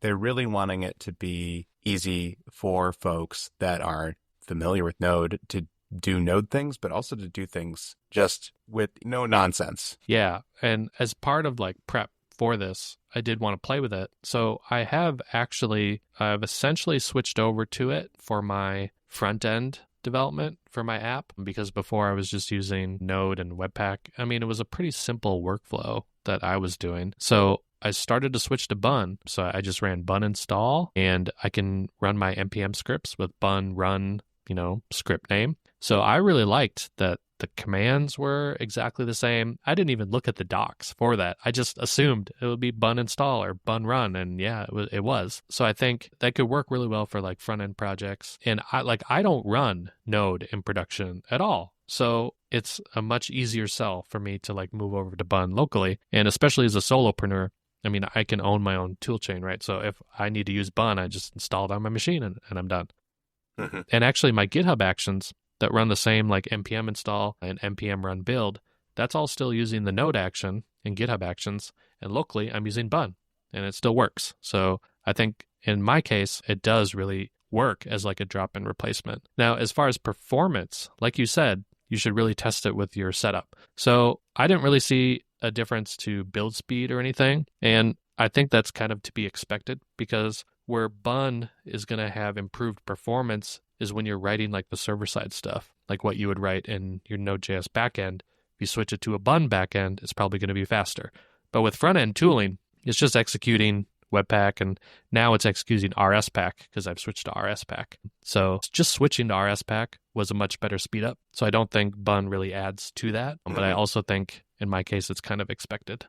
they're really wanting it to be easy for folks that aren't familiar with Node to do Node things, but also to do things just with no nonsense. Yeah, and as part of prep for this, I did want to play with it. So I've essentially switched over to it for my front end development for my app, because before I was just using Node and Webpack. It was a pretty simple workflow that I was doing. So I started to switch to Bun. So I just ran Bun install, and I can run my NPM scripts with Bun run, script name. So I really liked that the commands were exactly the same. I didn't even look at the docs for that. I just assumed it would be Bun install or Bun run, and yeah, it was. So I think that could work really well for front end projects. And I don't run Node in production at all. So it's a much easier sell for me to move over to Bun locally. And especially as a solopreneur, I can own my own toolchain, right? So if I need to use Bun, I just install it on my machine and I'm done. And actually my GitHub actions that run the same npm install and npm run build, that's all still using the Node action in GitHub actions. And locally, I'm using Bun and it still works. So I think in my case, it does really work as a drop-in replacement. Now, as far as performance, like you said, you should really test it with your setup. So I didn't really see a difference to build speed or anything. And I think that's kind of to be expected because where Bun is going to have improved performance is when you're writing like the server-side stuff, like what you would write in your Node.js backend. If you switch it to a Bun backend, it's probably going to be faster. But with front-end tooling, it's just executing Webpack, and now it's executing RSPack because I've switched to RSPack. So just switching to RSPack was a much better speed up. So I don't think Bun really adds to that, but I also think in my case it's kind of expected.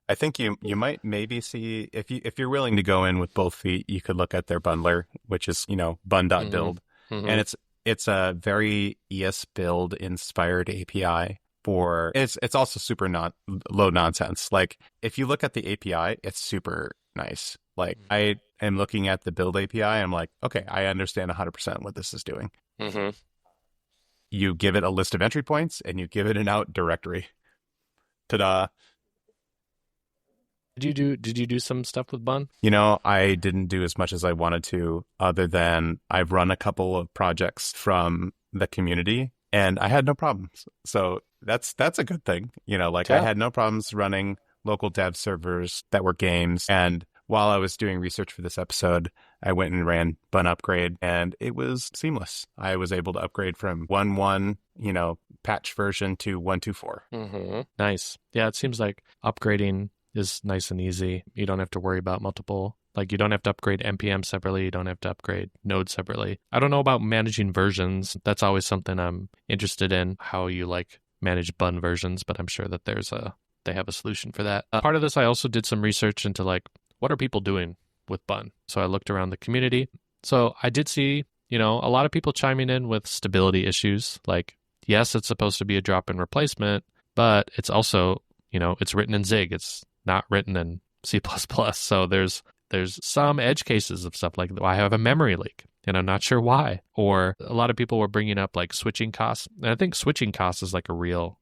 I think you might maybe see if you're willing to go in with both feet, you could look at their bundler, which is bun.build, and it's a very ES build inspired API. It's also super low nonsense. Like if you look at the API, it's super nice. Like I am looking at the build API, I'm like, okay, I understand 100% what this is doing. You give it a list of entry points and you give it an out directory. Ta-da! Did you do some stuff with Bun? I didn't do as much as I wanted to, other than I've run a couple of projects from the community and I had no problems. So that's a good thing. I had no problems running local dev servers that were games. And while I was doing research for this episode, I went and ran Bun upgrade and it was seamless. I was able to upgrade from 1.1, patch version to 1.2.4. Nice. Yeah, it seems like upgrading is nice and easy. You don't have to worry about multiple, you don't have to upgrade NPM separately. You don't have to upgrade Node separately. I don't know about managing versions. That's always something I'm interested in, how you manage Bun versions, but I'm sure that they have a solution for that. Part of this, I also did some research into what are people doing with Bun? So I looked around the community. So I did see, a lot of people chiming in with stability issues. Yes, it's supposed to be a drop-in replacement, but it's also, it's written in Zig. It's not written in C++. So there's some edge cases of stuff like I have a memory leak and I'm not sure why. Or a lot of people were bringing up switching costs. And I think switching costs is a real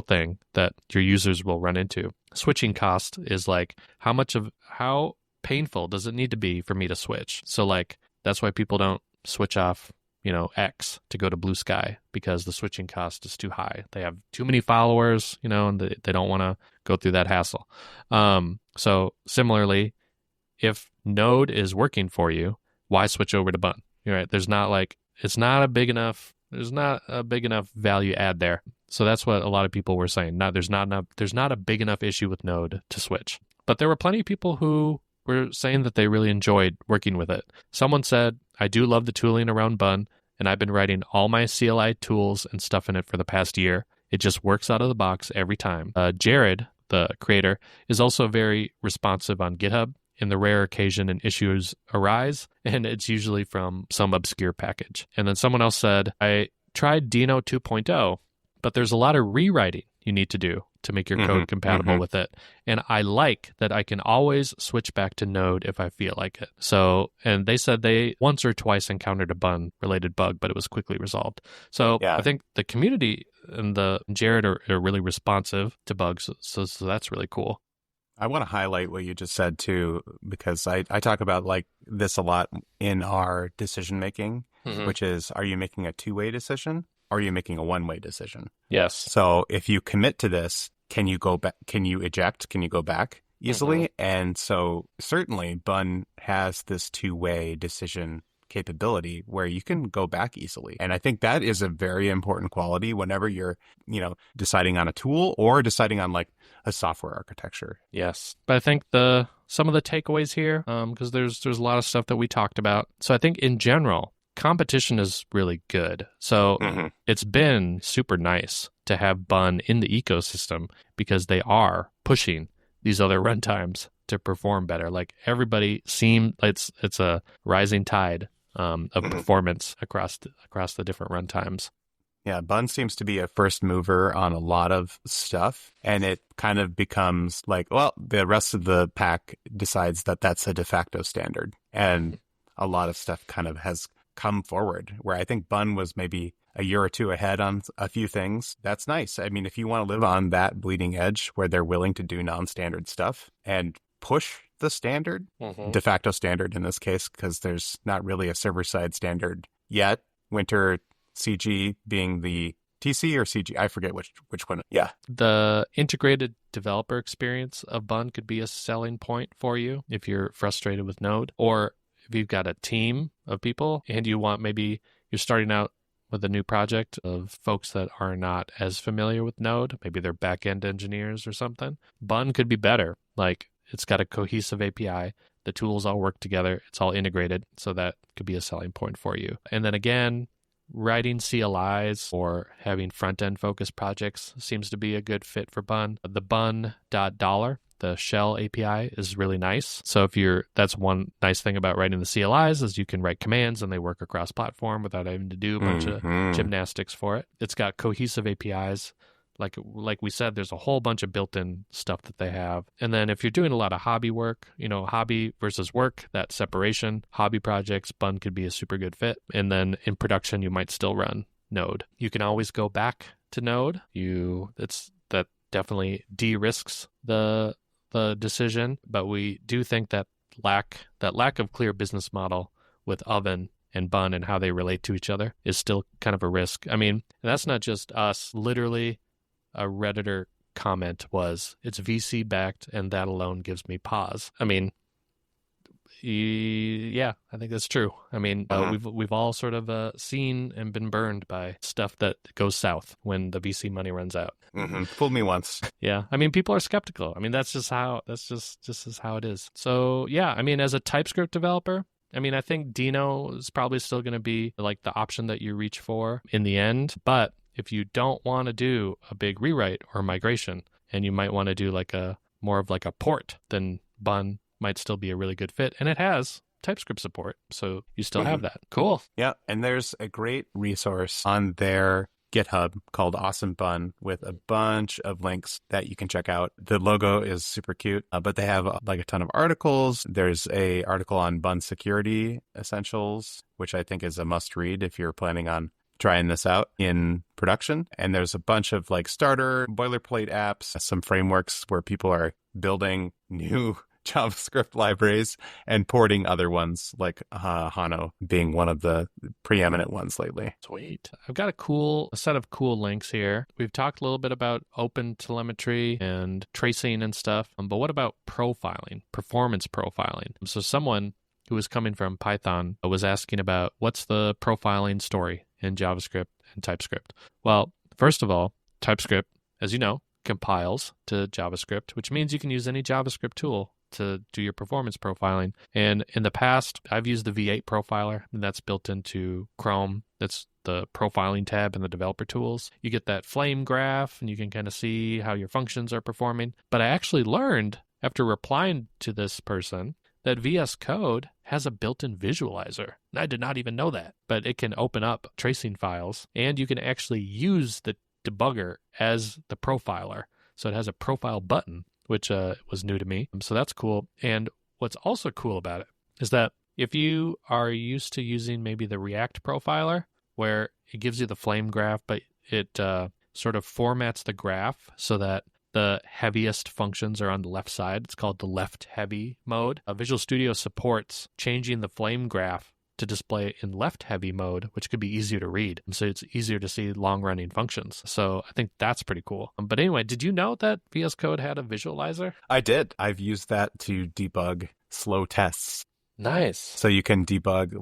thing that your users will run into. Switching cost is how painful does it need to be for me to switch? So that's why people don't switch off, X to go to Blue Sky, because the switching cost is too high. They have too many followers, and they don't want to go through that hassle. So similarly, if Node is working for you, why switch over to Bun? You're right. There's not a big enough value add there. So that's what a lot of people were saying. There's not a big enough issue with Node to switch. But there were plenty of people who were saying that they really enjoyed working with it. Someone said, I do love the tooling around Bun, and I've been writing all my CLI tools and stuff in it for the past year. It just works out of the box every time. Jared, the creator, is also very responsive on GitHub. In the rare occasion an issues arise, and it's usually from some obscure package. And then someone else said, I tried Deno 2.0, but there's a lot of rewriting you need to do to make your code compatible with it. And I like that I can always switch back to Node if I feel like it. So, and they said they once or twice encountered a Bun-related bug, but it was quickly resolved. So yeah. I think the community and the Jared are really responsive to bugs. So that's really cool. I want to highlight what you just said too, because I talk about this a lot in our decision making, which is, are you making a two-way decision or are you making a one-way decision? Yes. So if you commit to this, can you go back? Can you eject? Can you go back easily? And so certainly Bun has this two-way decision capability where you can go back easily. And I think that is a very important quality whenever you're, deciding on a tool or deciding on a software architecture. Yes. But I think some of the takeaways here, because there's a lot of stuff that we talked about. So I think in general, competition is really good. So it's been super nice to have Bun in the ecosystem because they are pushing these other runtimes to perform better. Everybody it's a rising tide of performance across the different runtimes. Yeah, Bun seems to be a first mover on a lot of stuff, and it kind of becomes the rest of the pack decides that that's a de facto standard, and a lot of stuff kind of has come forward, where I think Bun was maybe a year or two ahead on a few things. That's nice. I mean, if you want to live on that bleeding edge where they're willing to do non-standard stuff and push the standard, de facto standard in this case, because there's not really a server-side standard yet. Winter CG being the TC or CG? I forget which one. Yeah. The integrated developer experience of Bun could be a selling point for you if you're frustrated with Node, or if you've got a team of people and you want, maybe you're starting out with a new project of folks that are not as familiar with Node, maybe they're back-end engineers or something. Bun could be better. Like, it's got a cohesive API. The tools all work together. It's all integrated. So that could be a selling point for you. And then again, writing CLIs or having front-end focused projects seems to be a good fit for Bun. The Bun.dollar, the shell API, is really nice. So that's one nice thing about writing the CLIs, is you can write commands and they work across platform without having to do a bunch of gymnastics for it. It's got cohesive APIs. Like we said, there's a whole bunch of built-in stuff that they have. And then if you're doing a lot of hobby work, hobby versus work, that separation, hobby projects, Bun could be a super good fit. And then in production, you might still run Node. You can always go back to Node. That definitely de-risks the decision, but we do think that lack of clear business model with Oven and Bun and how they relate to each other is still kind of a risk. I mean, that's not just us. Literally, a Redditor comment was, "It's VC backed, and that alone gives me pause." I mean, yeah, I think that's true. I mean, we've all sort of seen and been burned by stuff that goes south when the VC money runs out. Fooled me once. Yeah, I mean, people are skeptical. I mean, that's just how it is. So yeah, I mean, as a TypeScript developer, I mean, I think Deno is probably still going to be like the option that you reach for in the end. But if you don't want to do a big rewrite or migration, and you might want to do more of a port, then Bun might still be a really good fit. And it has TypeScript support, so you still have that. Cool. Yeah, and there's a great resource on their GitHub called Awesome Bun with a bunch of links that you can check out. The logo is super cute, but they have a ton of articles. There's a article on Bun security essentials, which I think is a must read if you're planning on trying this out in production. And there's a bunch of starter boilerplate apps, some frameworks where people are building new JavaScript libraries and porting other ones, like Hano being one of the preeminent ones lately. Sweet. I've got a set of cool links here. We've talked a little bit about open telemetry and tracing and stuff, but what about profiling, performance profiling? So someone who was coming from Python was asking about what's the profiling story in JavaScript and TypeScript. Well, first of all, TypeScript, as you know, compiles to JavaScript, which means you can use any JavaScript tool to do your performance profiling. And in the past, I've used the V8 profiler, and that's built into Chrome. That's the profiling tab in the developer tools. You get that flame graph, and you can kind of see how your functions are performing. But I actually learned, after replying to this person, that VS Code has a built-in visualizer. And I did not even know that, but it can open up tracing files, and you can actually use the debugger as the profiler. So it has a profile button, which was new to me. So that's cool. And what's also cool about it is that if you are used to using maybe the React profiler, where it gives you the flame graph, but it sort of formats the graph so that the heaviest functions are on the left side. It's called the left heavy mode. Visual Studio supports changing the flame graph to display in left heavy mode, which could be easier to read. So it's easier to see long running functions. So I think that's pretty cool. But anyway, did you know that VS Code had a visualizer? I did. I've used that to debug slow tests. Nice. So you can debug,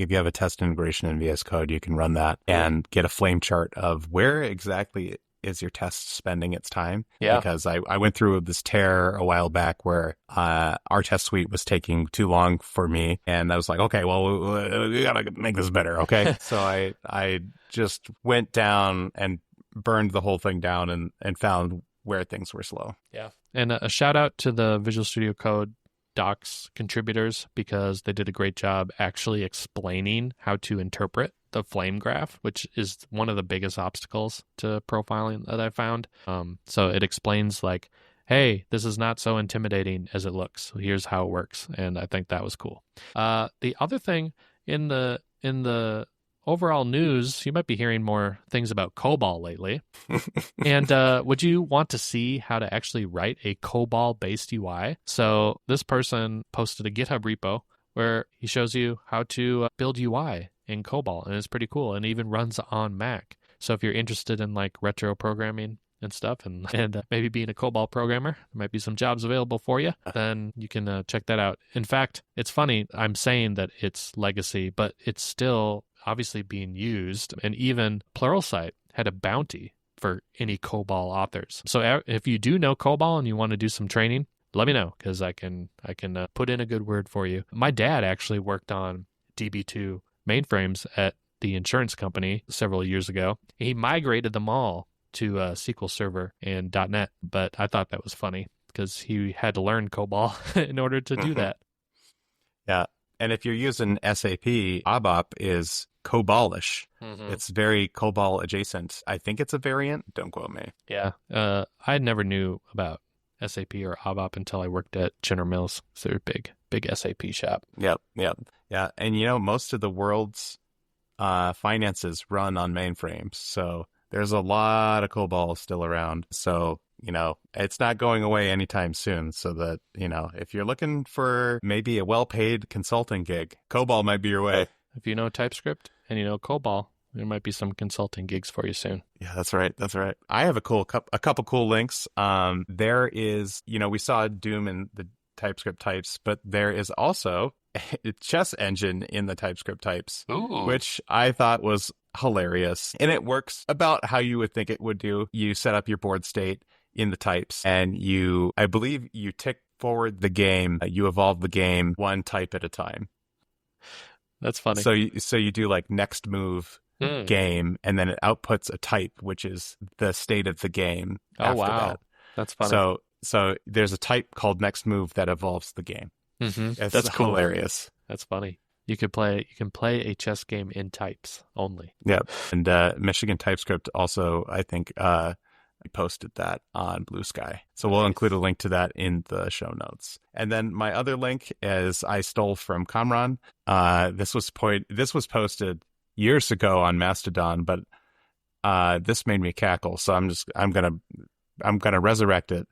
if you have a test integration in VS Code, you can run that and get a flame chart of where exactly is your test spending its time? Yeah. Because I went through this tear a while back where our test suite was taking too long for me. And I was like, okay, well, we got to make this better, okay? So I just went down and burned the whole thing down and found where things were slow. Yeah. And a shout out to the Visual Studio Code docs contributors, because they did a great job actually explaining how to interpret the flame graph, which is one of the biggest obstacles to profiling that I found. So it explains hey, this is not so intimidating as it looks. Here's how it works. And I think that was cool. The other thing in the overall news, you might be hearing more things about COBOL lately. And would you want to see how to actually write a COBOL-based UI? So this person posted a GitHub repo where he shows you how to build UI in COBOL, and it's pretty cool, and it even runs on Mac. So if you're interested in like retro programming and stuff, and maybe being a COBOL programmer, there might be some jobs available for you, then you can check that out. In fact, it's funny, I'm saying that it's legacy, but it's still obviously being used. And even Pluralsight had a bounty for any COBOL authors. So if you do know COBOL and you want to do some training, let me know, because I can put in a good word for you. My dad actually worked on DB2 mainframes at the insurance company several years ago. He migrated them all to SQL Server and .NET, but I thought that was funny because he had to learn COBOL in order to do that. Yeah, and if you're using SAP, ABAP is COBOLish. It's very COBOL adjacent. I think it's a variant. Don't quote me. Yeah, I never knew about SAP or ABAP until I worked at General Mills. So they're a big SAP shop. Yep. Yeah, and most of the world's finances run on mainframes, so there's a lot of COBOL still around. So, it's not going away anytime soon. So that, if you're looking for maybe a well-paid consulting gig, COBOL might be your way. If you know TypeScript and you know COBOL, there might be some consulting gigs for you soon. Yeah, that's right. I have a couple cool links. There is, we saw Doom in the TypeScript types, but there is also a chess engine in the TypeScript types, which I thought was hilarious. And it works about how you would think it would do. You set up your board state in the types, and I believe you tick forward the game, you evolve the game one type at a time. That's funny. So you do like next move game, and then it outputs a type, which is the state of the game. After that. That's funny. So there's a type called next move that evolves the game. That's cool. Hilarious. That's funny. You can play a chess game in types only. Yep. And Michigan TypeScript also, I think, posted that on Blue Sky. So we'll include a link to that in the show notes. And then my other link is I stole from Kamran. This was posted years ago on Mastodon, but this made me cackle. So I'm gonna resurrect it.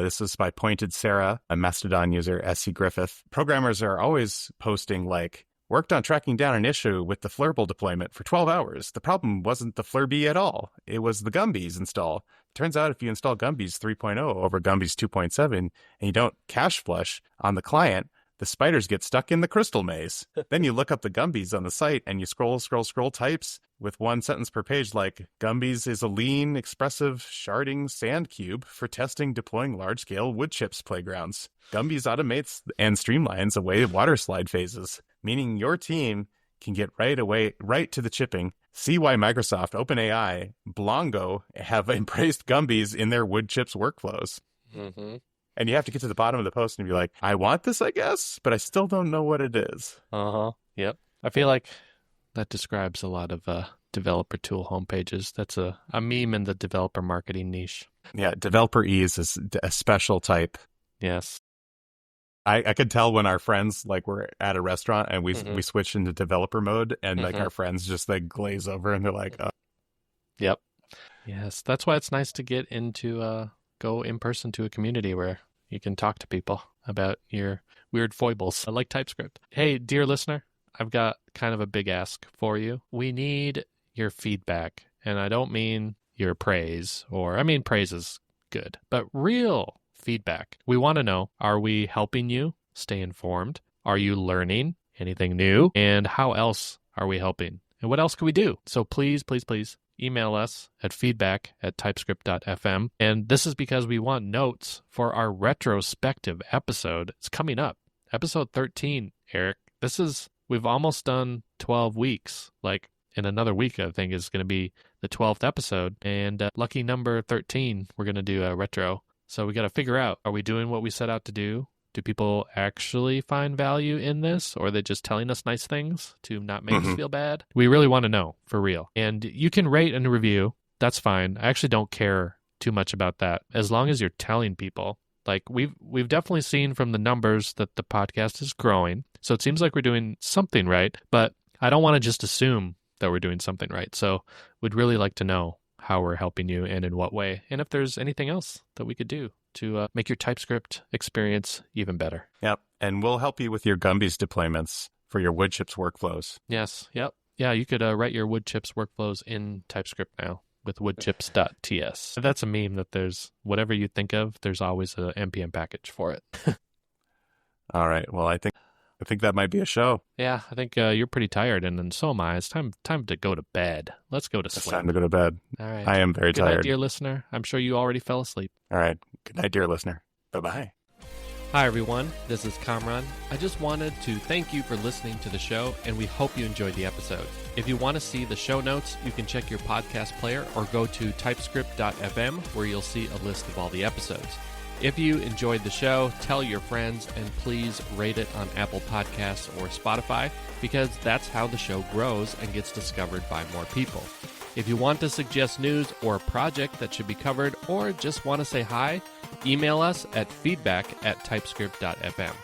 This is by Pointed Sarah, a Mastodon user, SC Griffith. Programmers are always posting like, worked on tracking down an issue with the Flurble deployment for 12 hours. The problem wasn't the Flurby at all. It was the Gumby's install. Turns out if you install Gumby's 3.0 over Gumby's 2.7 and you don't cache flush on the client, the spiders get stuck in the crystal maze. Then you look up the Gumby's on the site and you scroll types with one sentence per page like, Gumby's is a lean, expressive, sharding sand cube for testing deploying large-scale wood chips playgrounds. Gumby's automates and streamlines away water slide phases, meaning your team can get right to the chipping. See why Microsoft, OpenAI, Blongo have embraced Gumby's in their wood chips workflows. And you have to get to the bottom of the post and be like, I want this, I guess, but I still don't know what it is. Yep. I feel like that describes a lot of developer tool homepages. That's a meme in the developer marketing niche. Yeah, developer ease is a special type. Yes. I could tell when our friends were at a restaurant and we switched into developer mode and our friends just glaze over and they're like, oh. Yep. Yes, that's why it's nice to get into go in person to a community where you can talk to people about your weird foibles, like TypeScript. Hey, dear listener, I've got kind of a big ask for you. We need your feedback, and I don't mean your praise, praise is good, but real feedback. We want to know, are we helping you stay informed? Are you learning anything new? And how else are we helping? And what else can we do? So please, please, please email us at feedback@typescript.fm. And this is because we want notes for our retrospective episode. It's coming up. Episode 13, Eric. We've almost done 12 weeks. In another week, I think, is going to be the 12th episode. And lucky number 13, we're going to do a retro. So we got to figure out, are we doing what we set out to do? Do people actually find value in this? Or are they just telling us nice things to not make us feel bad? We really want to know, for real. And you can rate and review. That's fine. I actually don't care too much about that, as long as you're telling people. We've definitely seen from the numbers that the podcast is growing. So it seems like we're doing something right. But I don't want to just assume that we're doing something right. So we'd really like to know how we're helping you and in what way. And if there's anything else that we could do to make your TypeScript experience even better. Yep. And we'll help you with your Gumby's deployments for your wood chips workflows. Yes. Yep. Yeah, you could write your wood chips workflows in TypeScript now with woodchips.ts. That's a meme that there's whatever you think of, there's always an NPM package for it. All right. Well, I think that might be a show. Yeah, I think you're pretty tired, and then so am I. It's time to go to bed. Let's go to sleep. It's time to go to bed. All right. I am very Good tired. night, dear listener. I'm sure you already fell asleep. All right. Good night, dear listener. Bye-bye. Hi, everyone. This is Kamran. I just wanted to thank you for listening to the show, and we hope you enjoyed the episode. If you want to see the show notes, you can check your podcast player or go to typescript.fm, where you'll see a list of all the episodes. If you enjoyed the show, tell your friends, and please rate it on Apple Podcasts or Spotify, because that's how the show grows and gets discovered by more people. If you want to suggest news or a project that should be covered, or just want to say hi, email us at feedback@typescript.fm.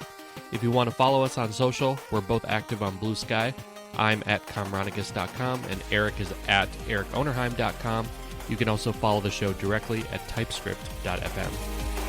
If you want to follow us on social, we're both active on Blue Sky. I'm at comronicus.com, and Eric is at ericonerheim.com. You can also follow the show directly at typescript.fm.